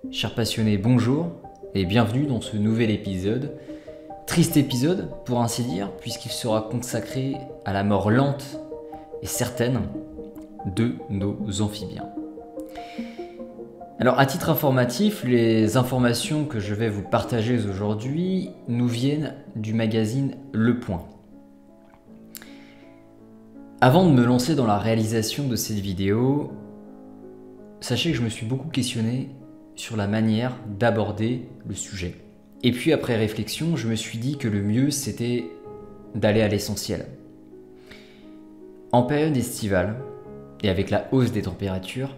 Chers passionnés, bonjour et bienvenue dans ce nouvel épisode. Triste épisode pour ainsi dire, puisqu'il sera consacré à la mort lente et certaine de nos amphibiens. Alors à titre informatif, les informations que je vais vous partager aujourd'hui nous viennent du magazine Le Point. Avant de me lancer dans la réalisation de cette vidéo, sachez que je me suis beaucoup questionné sur la manière d'aborder le sujet. Et puis après réflexion, je me suis dit que le mieux c'était d'aller à l'essentiel. En période estivale, et avec la hausse des températures,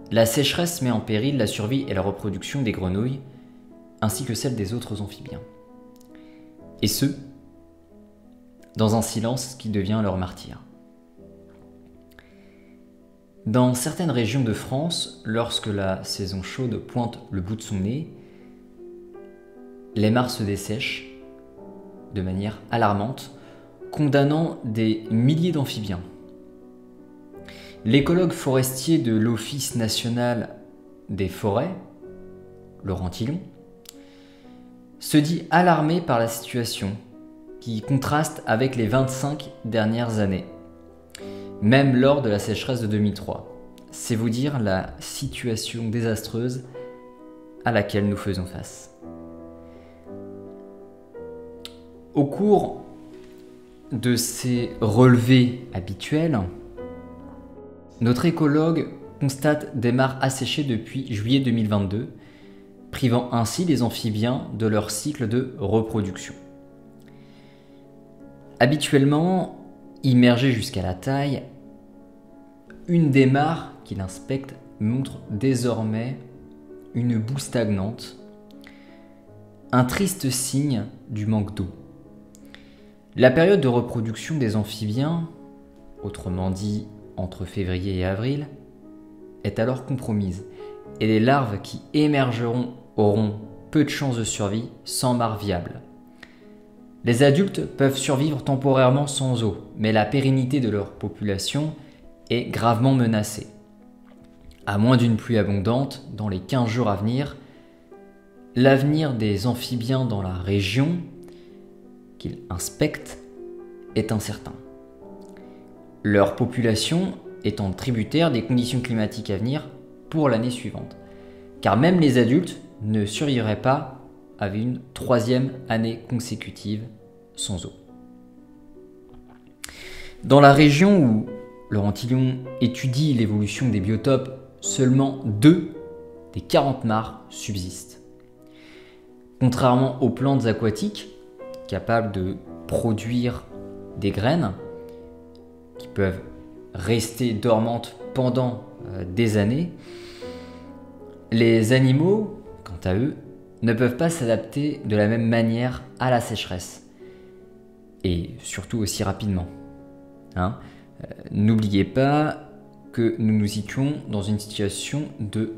la sécheresse met en péril la survie et la reproduction des grenouilles, ainsi que celle des autres amphibiens. Et ce, dans un silence qui devient leur martyr. Dans certaines régions de France, lorsque la saison chaude pointe le bout de son nez, les mares se dessèchent de manière alarmante, condamnant des milliers d'amphibiens. L'écologue forestier de l'Office national des forêts, Laurent Tillon, se dit alarmé par la situation qui contraste avec les 25 dernières années, même lors de la sécheresse de 2003. C'est vous dire la situation désastreuse à laquelle nous faisons face. Au cours de ces relevés habituels, notre écologue constate des mares asséchées depuis juillet 2022, privant ainsi les amphibiens de leur cycle de reproduction. Habituellement, immergée jusqu'à la taille, une des mares qu'il inspecte montre désormais une boue stagnante, un triste signe du manque d'eau. La période de reproduction des amphibiens, autrement dit entre février et avril, est alors compromise et les larves qui émergeront auront peu de chances de survie sans mare viable. Les adultes peuvent survivre temporairement sans eau, mais la pérennité de leur population est gravement menacée. À moins d'une pluie abondante, dans les 15 jours à venir, l'avenir des amphibiens dans la région qu'ils inspectent est incertain. Leur population étant tributaire des conditions climatiques à venir pour l'année suivante, car même les adultes ne survivraient pas à une 3e année consécutive sans eau. Dans la région où Laurent Tillon étudie l'évolution des biotopes, seulement 2 des 40 mares subsistent. Contrairement aux plantes aquatiques, capables de produire des graines, qui peuvent rester dormantes pendant des années, les animaux, quant à eux, ne peuvent pas s'adapter de la même manière à la sécheresse, et surtout aussi rapidement. N'oubliez pas que nous nous situons dans une situation de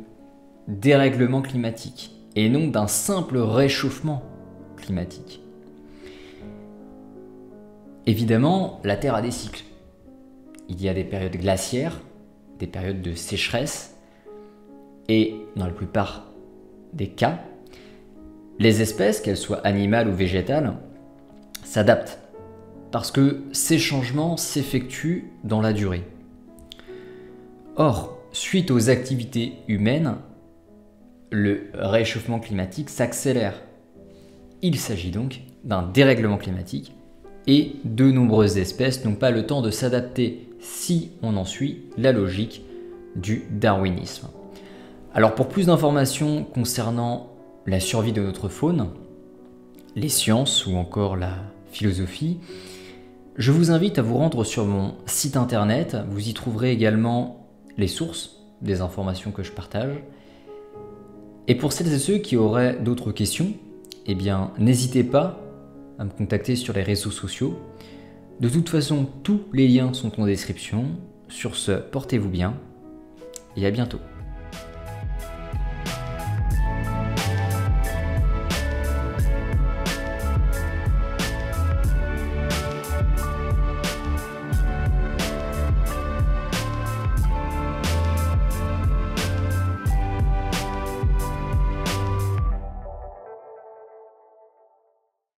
dérèglement climatique, et non d'un simple réchauffement climatique. Évidemment, la Terre a des cycles. Il y a des périodes glaciaires, des périodes de sécheresse, et dans la plupart des cas, les espèces, qu'elles soient animales ou végétales, s'adaptent, parce que ces changements s'effectuent dans la durée. Or, suite aux activités humaines, le réchauffement climatique s'accélère. Il s'agit donc d'un dérèglement climatique, et de nombreuses espèces n'ont pas le temps de s'adapter si on en suit la logique du darwinisme. Alors pour plus d'informations concernant la survie de notre faune, les sciences ou encore la philosophie, je vous invite à vous rendre sur mon site internet. Vous y trouverez également les sources des informations que je partage. Et pour celles et ceux qui auraient d'autres questions, eh bien n'hésitez pas à me contacter sur les réseaux sociaux. De toute façon, tous les liens sont en description. Sur ce, portez-vous bien et à bientôt.